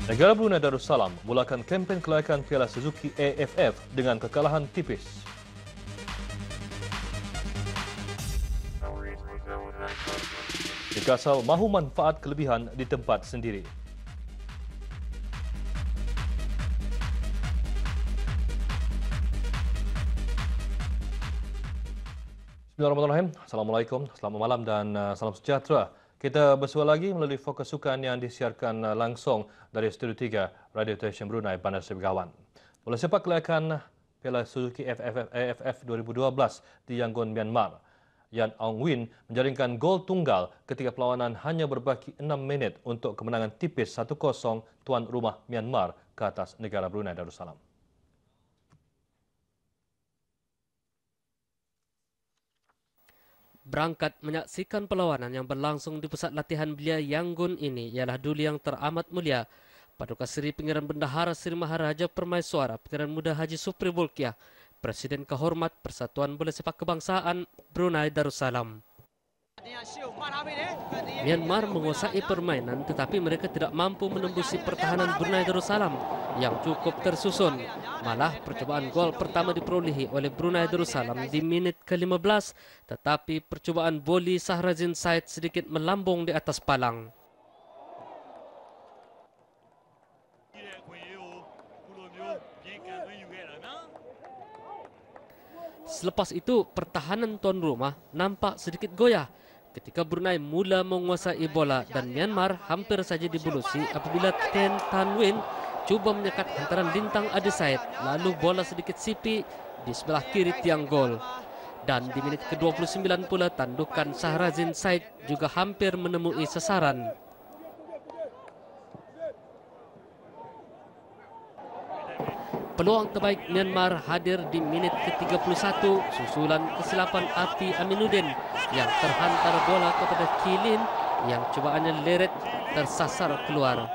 Negara Brunei Darussalam mulakan kempen kelayakan Piala Suzuki AFF dengan kekalahan tipis. Newcastle mahu manfaat kelebihan di tempat sendiri. Bismillahirrahmanirrahim. Assalamualaikum, selamat malam dan salam sejahtera. Kita bersua lagi melalui fokus sukan yang disiarkan langsung dari Studio 3 Radio Television Brunei Bandar Seri Begawan. Bola sepak kelayakan Piala Suzuki AFF 2012 di Yangon, Myanmar. Yan Aung Win menjaringkan gol tunggal ketika perlawanan hanya berbaki 6 minit untuk kemenangan tipis 1-0 tuan rumah Myanmar ke atas negara Brunei Darussalam. Berangkat menyaksikan perlawanan yang berlangsung di pusat latihan belia Yangon ini ialah duli yang teramat mulia. Paduka Seri Pengiran Bendahara Seri Maharaja Permaiswara Pengiran Muda Haji Supri Bolkiah, Presiden Kehormat Persatuan Bola Sepak Kebangsaan Brunei Darussalam. Myanmar menguasai permainan tetapi mereka tidak mampu menembusi pertahanan Brunei Darussalam yang cukup tersusun. Malah percobaan gol pertama diperolehi oleh Brunei Darussalam di minit ke-15 tetapi percobaan voli Shahrazin Said sedikit melambung di atas palang. Selepas itu pertahanan tuan rumah nampak sedikit goyah ketika Brunei mula menguasai bola dan Myanmar hampir saja dibulusi apabila Ten Tan Win cuba menyekat hantaran lintang Adi Said lalu bola sedikit sipi di sebelah kiri tiang gol. Dan di menit ke-29 pula tandukan Shahrazin Said juga hampir menemui sasaran. Peluang terbaik Myanmar hadir di menit ke-31 susulan kesilapan Api Aminuddin yang terhantar bola kepada Kilin yang cobaannya leret tersasar keluar.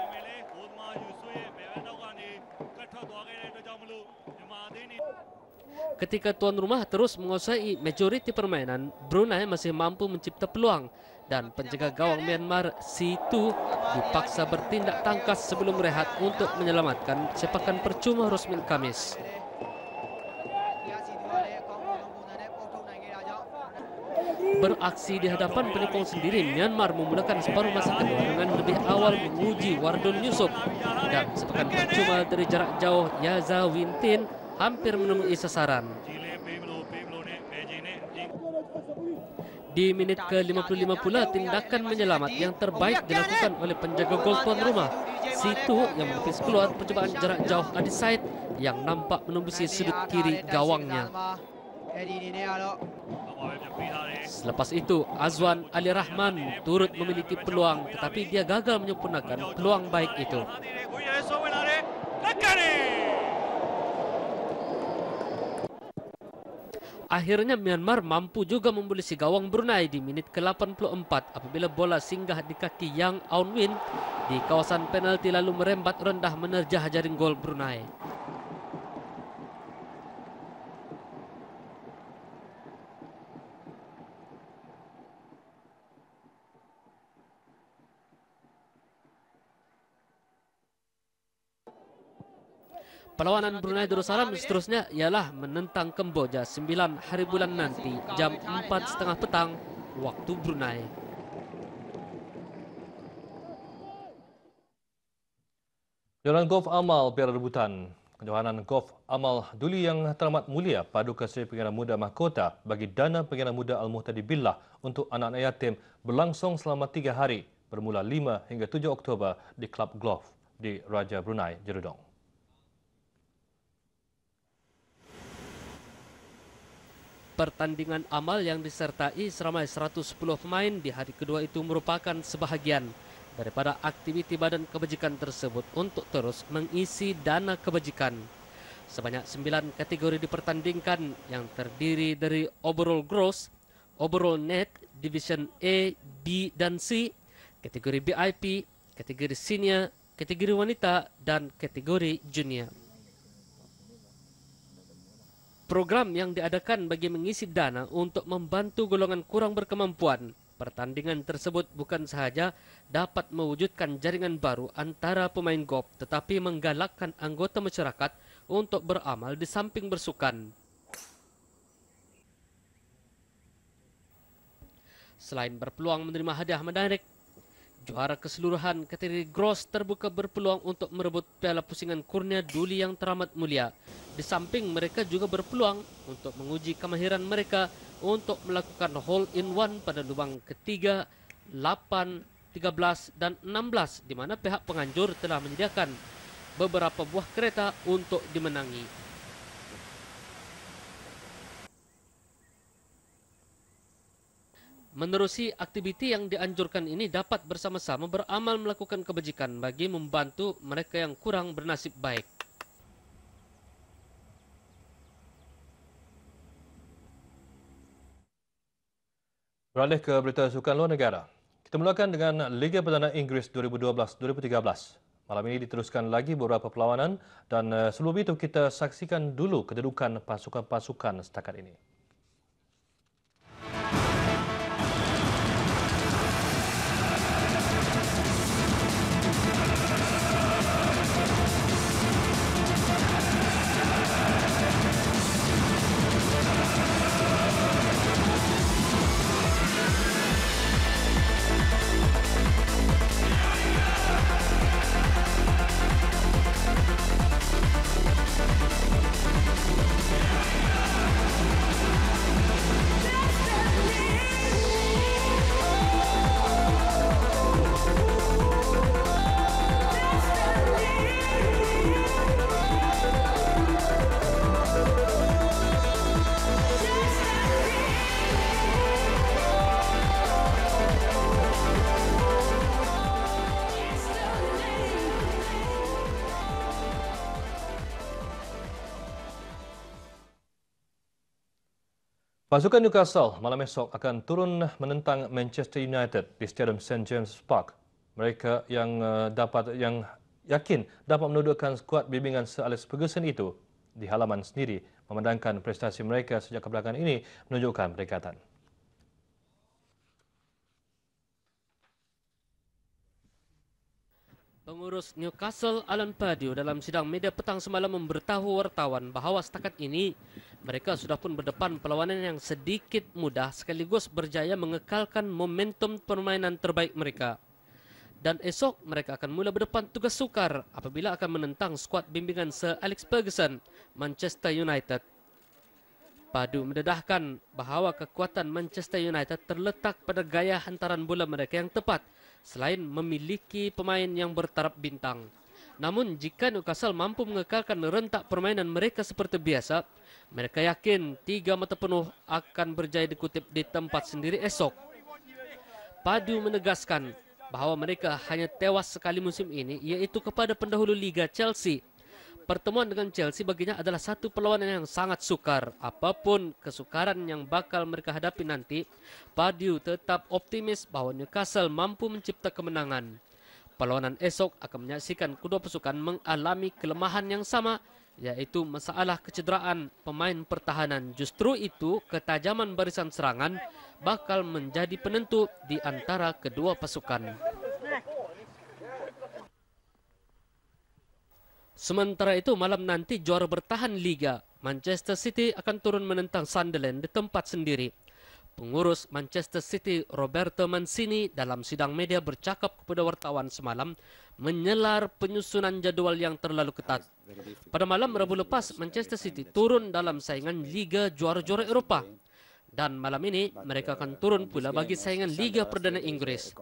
Ketika tuan rumah terus menguasai majoriti permainan, Brunei masih mampu mencipta peluang dan penjaga gawang Myanmar Situ dipaksa bertindak tangkas sebelum rehat untuk menyelamatkan sepakan percuma Rosmin Khamis. Beraksi di hadapan penyokong sendiri, Myanmar memulakan separuh masa kedua dengan lebih awal menguji Wardon Yusof dan sepakan percuma dari jarak jauh Yaza Wintin hampir menemui sasaran. Di menit ke-55 pula tindakan menyelamat yang terbaik dilakukan oleh penjaga gol tuan rumah Situ yang menepis keluar percobaan jarak jauh Adi Said yang nampak menembusi sudut kiri gawangnya. Selepas itu Azwan Ali Rahman turut memiliki peluang tetapi dia gagal menyempurnakan peluang baik itu. Akhirnya Myanmar mampu juga membulisi gawang Brunei di menit ke-84 apabila bola singgah di kaki Yang Aung Win di kawasan penalti lalu merembat rendah menerjah jaring gol Brunei. Perlawanan Brunei Darussalam seterusnya ialah menentang Kamboja 9 hari bulan nanti jam 4.30 petang waktu Brunei. Jalan golf amal piala rebutan. Kejohanan golf amal duli yang teramat mulia Paduka Seri Pengiran Muda Mahkota bagi dana Pengiran Muda Al-Muhtadi Billah untuk anak-anak yatim berlangsung selama 3 hari bermula 5 hingga 7 Oktober di Klub Golf di Raja Brunei, Jerudong. Pertandingan amal yang disertai seramai 110 pemain di hari kedua itu merupakan sebahagian daripada aktiviti badan kebajikan tersebut untuk terus mengisi dana kebajikan. Sebanyak 9 kategori dipertandingkan yang terdiri dari overall gross, overall net, division A, B dan C, kategori VIP, kategori senior, kategori wanita dan kategori junior. Program yang diadakan bagi mengisi dana untuk membantu golongan kurang berkemampuan Pertandingan tersebut bukan sahaja dapat mewujudkan jaringan baru antara pemain golf tetapi menggalakkan anggota masyarakat untuk beramal di samping bersukan. Selain berpeluang menerima hadiah menarik, juara keseluruhan kategori gross terbuka berpeluang untuk merebut piala pusingan kurnia duli yang teramat mulia. Di samping mereka juga berpeluang untuk menguji kemahiran mereka untuk melakukan hole-in-one pada lubang ketiga, 8, 13 dan 16 di mana pihak penganjur telah menyediakan beberapa buah kereta untuk dimenangi. Menerusi aktiviti yang dianjurkan ini dapat bersama-sama beramal melakukan kebajikan bagi membantu mereka yang kurang bernasib baik. Beralih ke berita sukan luar negara. Kita mulakan dengan Liga Perdana Inggeris 2012-2013. Malam ini diteruskan lagi beberapa perlawanan dan sebelum itu kita saksikan dulu kedudukan pasukan-pasukan setakat ini. Pasukan Newcastle malam esok akan turun menentang Manchester United di Stadium St James Park. Mereka yang yakin dapat menudukkan skuad bimbingan Sir Alex Ferguson itu di halaman sendiri, memandangkan prestasi mereka sejak kebelakangan ini menunjukkan peningkatan. Pengurus Newcastle Alan Pardew dalam sidang media petang semalam memberitahu wartawan bahawa setakat ini mereka sudah pun berdepan perlawanan yang sedikit mudah sekaligus berjaya mengekalkan momentum permainan terbaik mereka. Dan esok mereka akan mula berdepan tugas sukar apabila akan menentang skuad bimbingan Sir Alex Ferguson, Manchester United. Pardew mendedahkan bahawa kekuatan Manchester United terletak pada gaya hantaran bola mereka yang tepat selain memiliki pemain yang bertaraf bintang. Namun jika Newcastle mampu mengekalkan rentak permainan mereka seperti biasa, mereka yakin 3 mata penuh akan berjaya dikutip di tempat sendiri esok. Pardew menegaskan bahawa mereka hanya tewas sekali musim ini, iaitu kepada pendahulu Liga Chelsea. Pertemuan dengan Chelsea baginya adalah satu perlawanan yang sangat sukar. Apapun kesukaran yang bakal mereka hadapi nanti, Pardew tetap optimis bahawa Newcastle mampu mencipta kemenangan. Perlawanan esok akan menyaksikan kedua pasukan mengalami kelemahan yang sama, iaitu masalah kecederaan pemain pertahanan. Justru itu, ketajaman barisan serangan bakal menjadi penentu di antara kedua pasukan. Sementara itu, malam nanti juara bertahan Liga, Manchester City akan turun menentang Sunderland di tempat sendiri. Pengurus Manchester City, Roberto Mancini, dalam sidang media bercakap kepada wartawan semalam menyelar penyusunan jadual yang terlalu ketat. Pada malam Rabu lepas, Manchester City turun dalam saingan Liga Juara-Juara Eropah. Dan malam ini, mereka akan turun pula bagi saingan Liga Perdana Inggeris.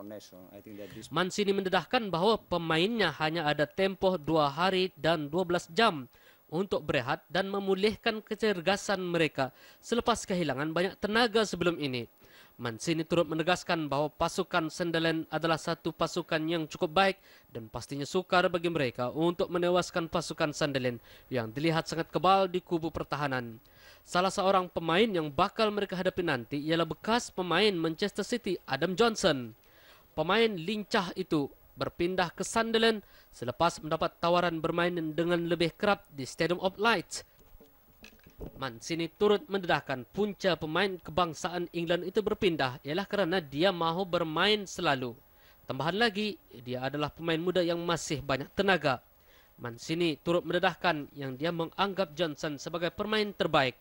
Mancini mendedahkan bahawa pemainnya hanya ada tempoh 2 hari dan 12 jam untuk berehat dan memulihkan kecergasan mereka selepas kehilangan banyak tenaga sebelum ini. Mancini turut menegaskan bahawa pasukan Sunderland adalah satu pasukan yang cukup baik dan pastinya sukar bagi mereka untuk menewaskan pasukan Sunderland yang dilihat sangat kebal di kubu pertahanan. Salah seorang pemain yang bakal mereka hadapi nanti ialah bekas pemain Manchester City, Adam Johnson. Pemain lincah itu berpindah ke Sunderland selepas mendapat tawaran bermain dengan lebih kerap di Stadium of Light. Mancini turut mendedahkan punca pemain kebangsaan England itu berpindah ialah kerana dia mahu bermain selalu. Tambahan lagi, dia adalah pemain muda yang masih banyak tenaga. Mancini turut mendedahkan yang dia menganggap Johnson sebagai pemain terbaik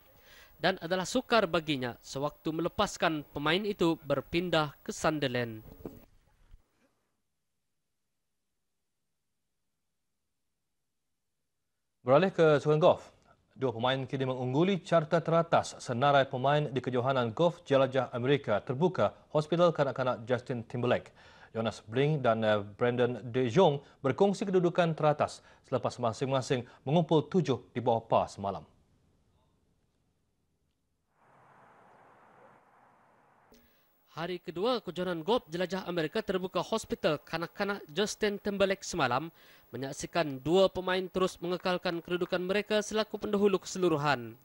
dan adalah sukar baginya sewaktu melepaskan pemain itu berpindah ke Sunderland. Beralih ke sukan golf. Dua pemain kini mengungguli carta teratas senarai pemain di kejohanan golf jelajah Amerika terbuka Hospital Kanak-kanak Justin Timberlake. Jonas Brink dan Brandon De Jong berkongsi kedudukan teratas selepas masing-masing mengumpul 7 di bawah par semalam. Hari kedua kejohanan golf jelajah Amerika terbuka Hospital Kanak-kanak Justin Timberlake semalam menyaksikan dua pemain terus mengekalkan kedudukan mereka selaku pendahulu keseluruhan.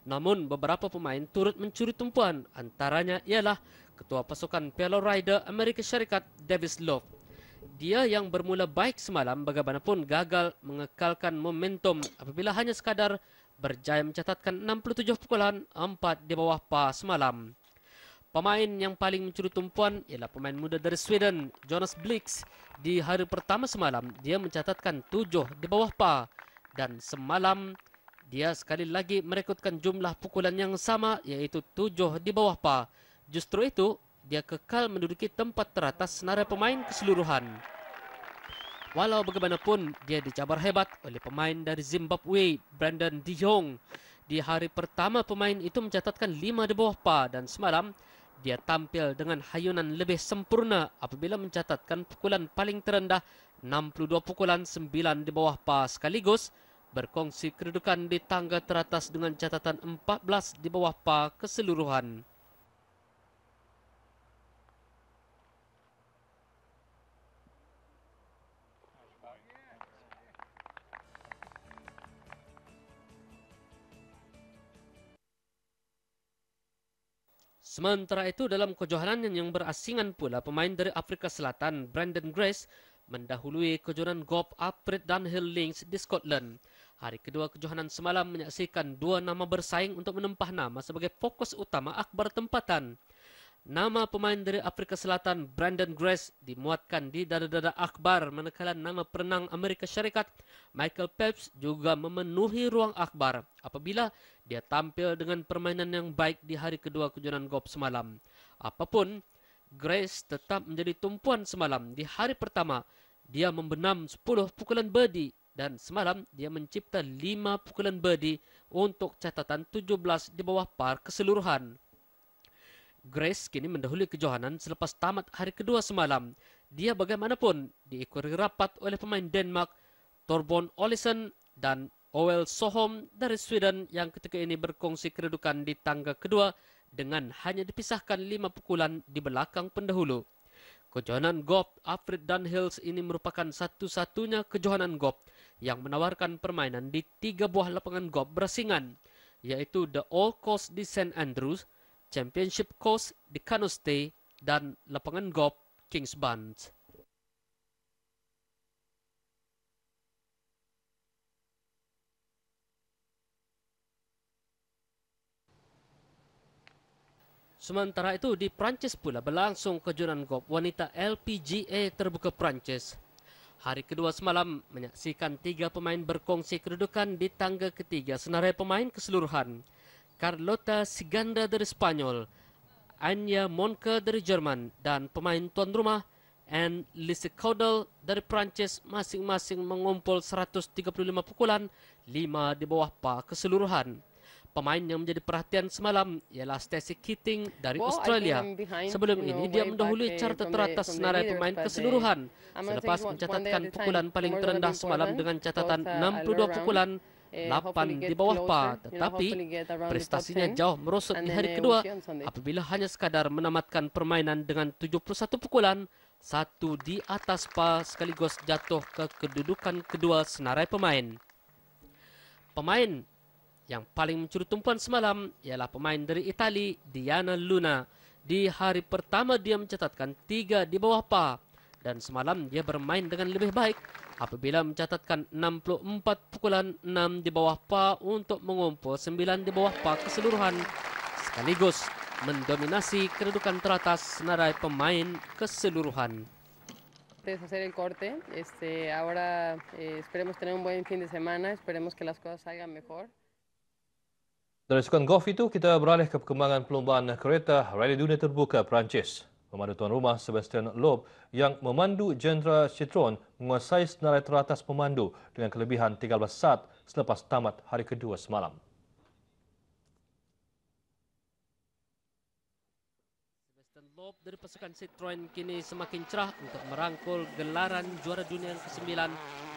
Namun beberapa pemain turut mencuri tumpuan, antaranya ialah Ketua Pasukan Piala Ryder Amerika Syarikat Davis Love. Dia yang bermula baik semalam bagaimanapun gagal mengekalkan momentum apabila hanya sekadar berjaya mencatatkan 67.4 di bawah par semalam. Pemain yang paling mencuri tumpuan ialah pemain muda dari Sweden, Jonas Blix. Di hari pertama semalam, dia mencatatkan 7 di bawah par. Dan semalam, dia sekali lagi merekodkan jumlah pukulan yang sama, iaitu 7 di bawah par. Justru itu, dia kekal menduduki tempat teratas senarai pemain keseluruhan. Walau bagaimanapun, dia dicabar hebat oleh pemain dari Zimbabwe, Brandon De Jong. Di hari pertama, pemain itu mencatatkan 5 di bawah par dan semalam, dia tampil dengan hayunan lebih sempurna apabila mencatatkan pukulan paling terendah 62 pukulan 9 di bawah par sekaligus berkongsi kedudukan di tangga teratas dengan catatan 14 di bawah par keseluruhan. Sementara itu dalam kejohanan yang berasingan pula pemain dari Afrika Selatan Brandon Grace mendahului kejohanan golf Alfred Dunhill Links di Scotland. Hari kedua kejohanan semalam menyaksikan dua nama bersaing untuk menempah nama sebagai fokus utama akhbar tempatan. Nama pemain dari Afrika Selatan Brandon Grace dimuatkan di dada-dada akhbar manakala nama perenang Amerika Syarikat Michael Phelps juga memenuhi ruang akhbar apabila dia tampil dengan permainan yang baik di hari kedua kejohanan golf semalam. Apapun, Grace tetap menjadi tumpuan semalam. Di hari pertama, dia membenam 10 pukulan birdie dan semalam dia mencipta 5 pukulan birdie untuk catatan 17 di bawah par keseluruhan. Grace kini mendahului kejohanan selepas tamat hari kedua semalam. Dia bagaimanapun diikuti rapat oleh pemain Denmark, Torbjörn Olesen dan Oel Soholm dari Sweden yang ketika ini berkongsi kedudukan di tangga kedua dengan hanya dipisahkan 5 pukulan di belakang pendahulu. Kejohanan golf Alfred Dunhill ini merupakan satu-satunya kejohanan golf yang menawarkan permainan di 3 buah lapangan golf berasingan, yaitu The Old Course di St Andrews, Championship Course di Canostay dan lapangan golf Kingsband. Sementara itu di Prancis pula berlangsung kejuaraan golf wanita LPGA terbuka Prancis. Hari kedua semalam menyaksikan 3 pemain berkongsi kedudukan di tangga ketiga senarai pemain keseluruhan. Carlota Ciganda dari Spanyol, Anya Monke dari Jerman dan pemain tuan rumah Anne Lise Caudel dari Prancis masing-masing mengumpul 135 pukulan 5 di bawah par keseluruhan. Pemain yang menjadi perhatian semalam ialah Stacey Keating dari Australia. Sebelum ini dia mendahului carta teratas senarai pemain keseluruhan selepas mencatatkan pukulan paling terendah semalam dengan catatan 62 pukulan 8 di bawah par, tetapi prestasinya jauh merosot di hari kedua apabila hanya sekadar menamatkan permainan dengan 71 pukulan, 1 di atas par sekaligus jatuh ke kedudukan kedua senarai pemain. Pemain yang paling mencuri tumpuan semalam ialah pemain dari Itali, Diana Luna. Di hari pertama dia mencatatkan 3 di bawah par dan semalam dia bermain dengan lebih baik apabila mencatatkan 64 pukulan 6 di bawah par untuk mengumpul 9 di bawah par keseluruhan sekaligus mendominasi kedudukan teratas senarai pemain keseluruhan. Hacer el corte, ahora esperemos tener un buen fin de semana, esperemos que las cosas salgan mejor. Dari sukan golf itu, kita beralih ke perkembangan perlombaan kereta Rally Dunia Terbuka Perancis. Pemandu tuan rumah Sebastian Loeb yang memandu Gendra Citroen menguasai senarai teratas pemandu dengan kelebihan 13 sat selepas tamat hari kedua semalam. Sebastian Loeb dari pasukan Citroen kini semakin cerah untuk merangkul gelaran juara dunia yang ke-9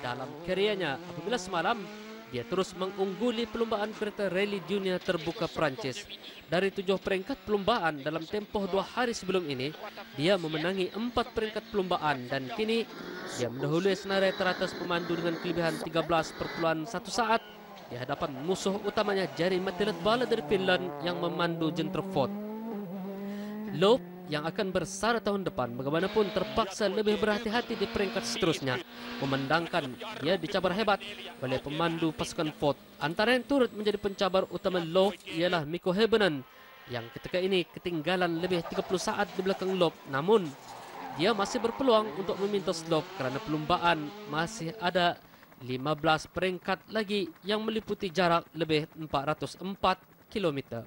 dalam karyanya apabila semalam dia terus mengungguli perlombaan kereta Rally Dunia Terbuka Perancis. Dari 7 peringkat perlombaan dalam tempoh 2 hari sebelum ini, dia memenangi 4 peringkat perlombaan dan kini dia mendahului senarai teratas pemandu dengan kelebihan 13,1 saat di hadapan musuh utamanya Jari Matilet Bala dari Finland yang memandu Gendra Ford. Loeb yang akan bersara tahun depan bagaimanapun terpaksa lebih berhati-hati di peringkat seterusnya memandangkan dia dicabar hebat oleh pemandu pasukan Ford. Antara yang turut menjadi pencabar utama Loeb ialah Mikko Hebenen yang ketika ini ketinggalan lebih 30 saat di belakang Loeb, namun dia masih berpeluang untuk memintas Loeb kerana perlombaan masih ada 15 peringkat lagi yang meliputi jarak lebih 404 km.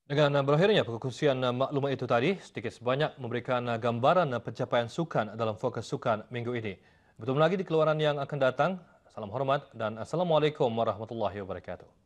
Dengan berakhirnya perkongsian maklumat itu tadi, sedikit sebanyak memberikan gambaran pencapaian sukan dalam fokus sukan minggu ini. Bertemu lagi di keluaran yang akan datang. Salam hormat dan Assalamualaikum warahmatullahi wabarakatuh.